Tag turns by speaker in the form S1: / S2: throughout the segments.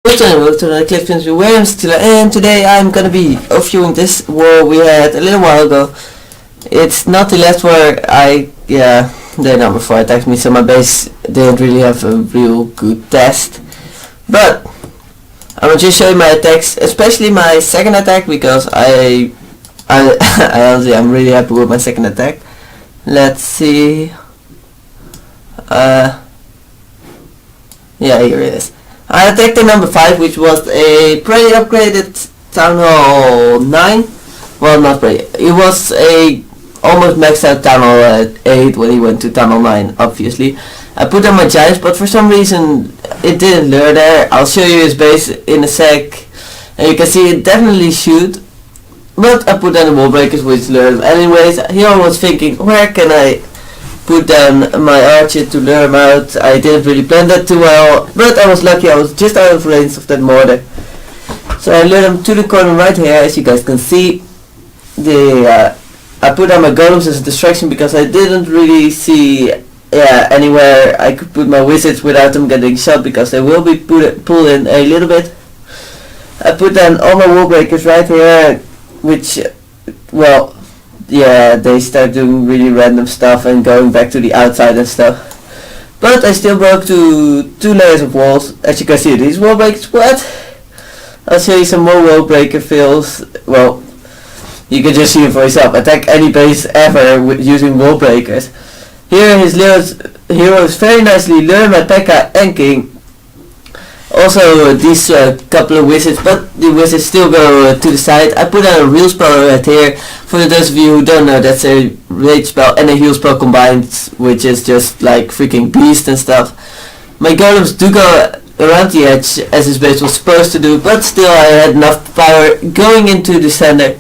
S1: Welcome to the Clifton's Williams and today I'm gonna be viewing this war we had a little while ago. It's not the last war the number 4 attacked me, so my base didn't really have a real good test. But I'm gonna just show you my attacks, especially my second attack, because I honestly I'm really happy with my second attack. Let's see. Yeah, here it is. I attacked the number 5, which was a pretty upgraded Town Hall 9. Well, not pretty. It was a almost maxed out Town Hall at 8 when he went to Town Hall 9, obviously. I put on my Giants, but for some reason it didn't lure there. I'll show you his base in a sec. And you can see it definitely shoot. But I put down the wall breakers, which lured him anyways. Here I was thinking, where can I put down my archer to lure him out? I didn't really plan that too well, but I was lucky. I was just out of range of that mortar, so I lured him to the corner right here. As you guys can see, I put down my golems as a distraction because I didn't really see anywhere I could put my wizards without them getting shot, because they will be pulled in a little bit. I put down all my wall breakers right here, which, well, yeah, they start doing really random stuff and going back to the outside and stuff. But I still broke two layers of walls. As you can see, these wall breakers, what? I'll show you some more wall breaker fills. Well, you can just see it for yourself. Attack any base ever using wall breakers. Here his heroes very nicely lure my P.E.K.K.A. and King. Also these couple of wizards, but the wizards still go to the side. I put on a real spell right here. For those of you who don't know, that's a rage spell and a heal spell combined, which is just like freaking beast and stuff. My golems do go around the edge as his base was supposed to do, but still I had enough power going into the center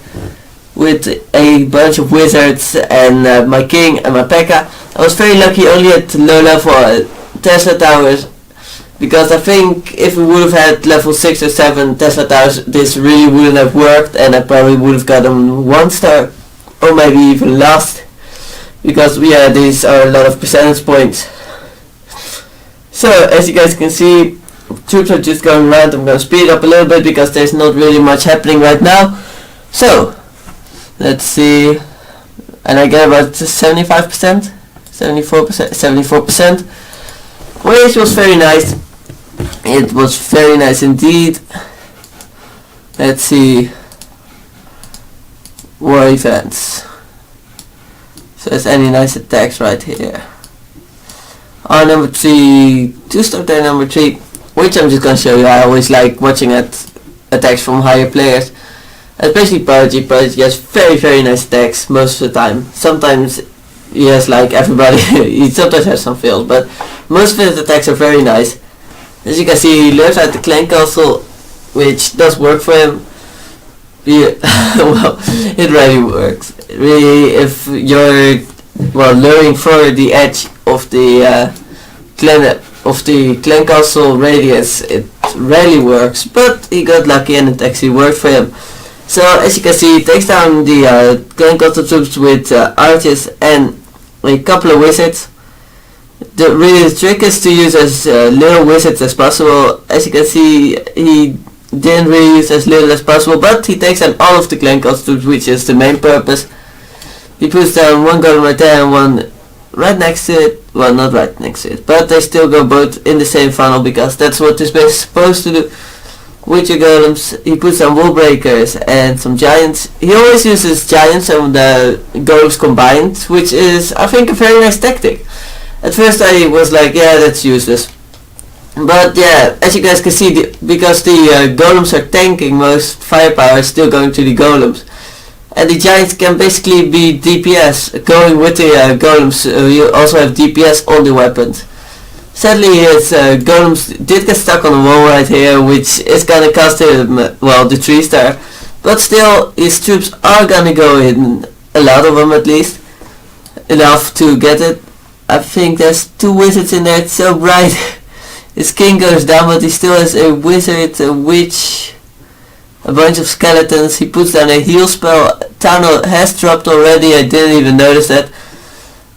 S1: with a bunch of wizards and my king and my P.E.K.K.A. I was very lucky only at low level Tesla towers, because I think if we would have had level 6 or 7 Tesla towers, this really wouldn't have worked, and I probably would have gotten 1 star or maybe even lost, because these are a lot of percentage points. So as you guys can see, troops are just going around. I'm going to speed up a little bit because there's not really much happening right now. So let's see, and I get about 75%, 74%, which was very nice. It was very nice indeed. Let's see. War events. So there's any nice attacks right here. On number 3, 2-star there, number 3, which I'm just gonna show you. I always like watching attacks from higher players, especially Prodigy. Prodigy has very nice attacks most of the time. Sometimes he has like everybody. He sometimes has some fails, but most of his attacks are very nice. As you can see, he lures out the clan castle, which does work for him. Well, it really works. Really, if you're luring for the edge of the clan castle radius, it really works. But he got lucky and it actually worked for him. So as you can see, he takes down the clan castle troops with archers and a couple of wizards. The trick is to use as little wizards as possible. As you can see, he didn't really use as little as possible, but he takes down all of the clan castle, which is the main purpose. He puts down one golem right there and one right next to it. Well, not right next to it, but they still go both in the same funnel, because that's what this base is supposed to do. With your golems, he puts down wall breakers and some giants. He always uses giants and the golems combined, which is, I think, a very nice tactic. At first I was like, yeah, that's useless. But yeah, as you guys can see, because the golems are tanking, most firepower is still going to the golems. And the giants can basically be DPS, going with the golems. You also have DPS on the weapons. Sadly, his golems did get stuck on the wall right here, which is gonna cost him, well, the 3-star. But still, his troops are gonna go in, a lot of them at least, enough to get it. I think there's 2 wizards in there, it's so bright. His king goes down, but he still has a wizard, a witch, a bunch of skeletons. He puts down a heal spell. Town Hall has dropped already, I didn't even notice that.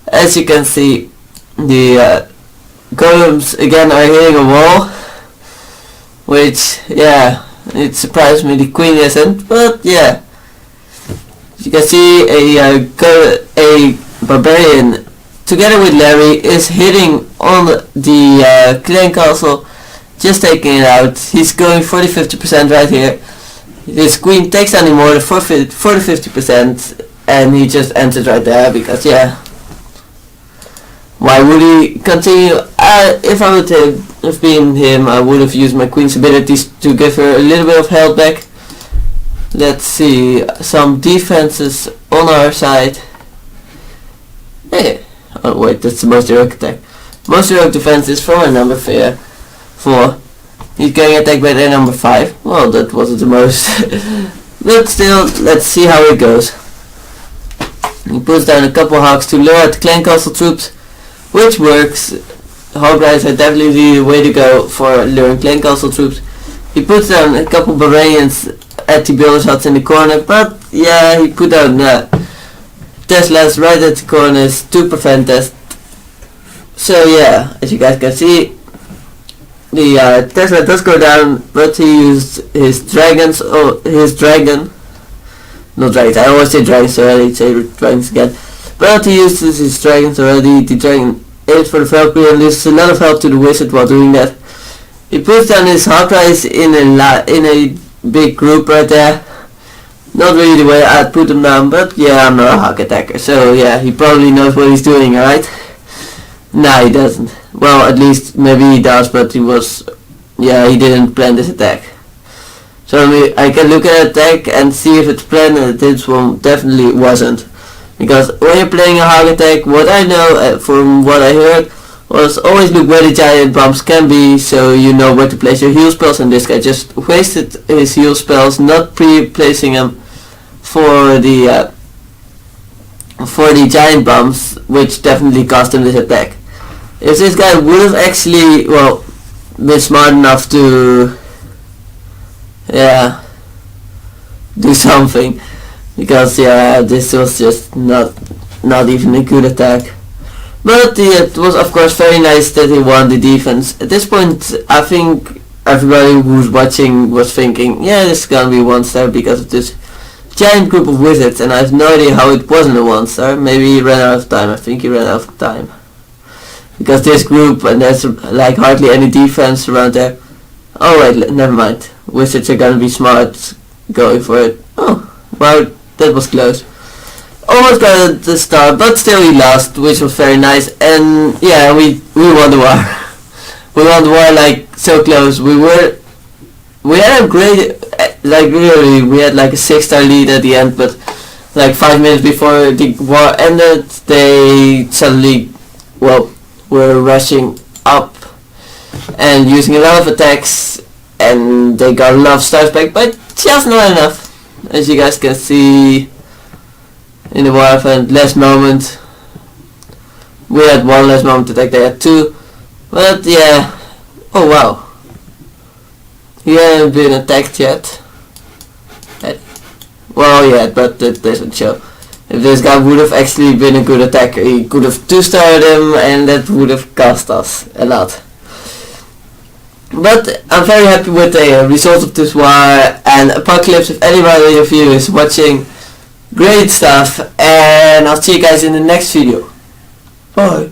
S1: As you can see, the golems again are hitting a wall, which, yeah, it surprised me the queen isn't, but yeah. You can see a barbarian together with Larry is hitting on the clan castle, just taking it out. He's going 40-50% right here. His queen takes down him more than 40-50%, and he just ends it right there because, yeah, why would he continue? If I would have been him, I would have used my queen's abilities to give her a little bit of health back. Let's see, some defenses on our side. Hey, oh wait, that's the most heroic attack. Most heroic defense is from our number 4. He's getting attacked by their number 5. Well, that wasn't the most. But still, let's see how it goes. He puts down a couple hogs to lure out the clan castle troops, which works. Hog riders are definitely the way to go for luring clan castle troops. He puts down a couple barbarians at the builder's huts in the corner, but yeah, he put down Teslas right at the corners to prevent that. So yeah, as you guys can see, the Tesla does go down, but he used his dragons, not dragons, I always say dragons already, say dragons again, but he uses his dragons already. The dragon aims for the Valkyrie and loses a lot of health to the wizard while doing that. He puts down his hog riders in a big group right there. Not really the way I'd put them down, but yeah, I'm not a hog attacker, so yeah, he probably knows what he's doing, alright? Nah, he doesn't. Well, at least maybe he does, but he didn't plan this attack. So I can look at attack and see if it's planned, and this one definitely wasn't. Because when you're playing a hog attack, what I know from what I heard was always look where the giant bombs can be, so you know where to place your heal spells, and this guy just wasted his heal spells, not placing them for the giant bombs, which definitely cost him this attack. If this guy would have actually, well, been smart enough to, yeah, do something, because yeah, this was just not even a good attack. But it was of course very nice that he won the defense. At this point, I think everybody who's watching was thinking, yeah, this is gonna be 1-star because of this giant group of wizards, and I have no idea how it wasn't a 1-star. Maybe he ran out of time. I think he ran out of time. Because this group, and there's like hardly any defense around there. Oh wait, never mind. Wizards are gonna be smart going for it. Oh, wow, that was close. Almost got the star, but still he lost, which was very nice. And yeah, we won the war. We won the war like so close. We had a great, like really, we had like a 6-star lead at the end, but like 5 minutes before the war ended, they suddenly, well, were rushing up and using a lot of attacks, and they got a lot of stars back, but just not enough. As you guys can see in the war event, last moment, we had 1 last moment attack, they had 2, but yeah, oh wow, he hadn't been attacked yet. Well, yeah, but that doesn't show. If this guy would have actually been a good attacker, he could have 2-starred him, and that would have cost us a lot. But I'm very happy with the result of this war, and Apocalypse, if anybody of you is watching, great stuff, and I'll see you guys in the next video. Bye.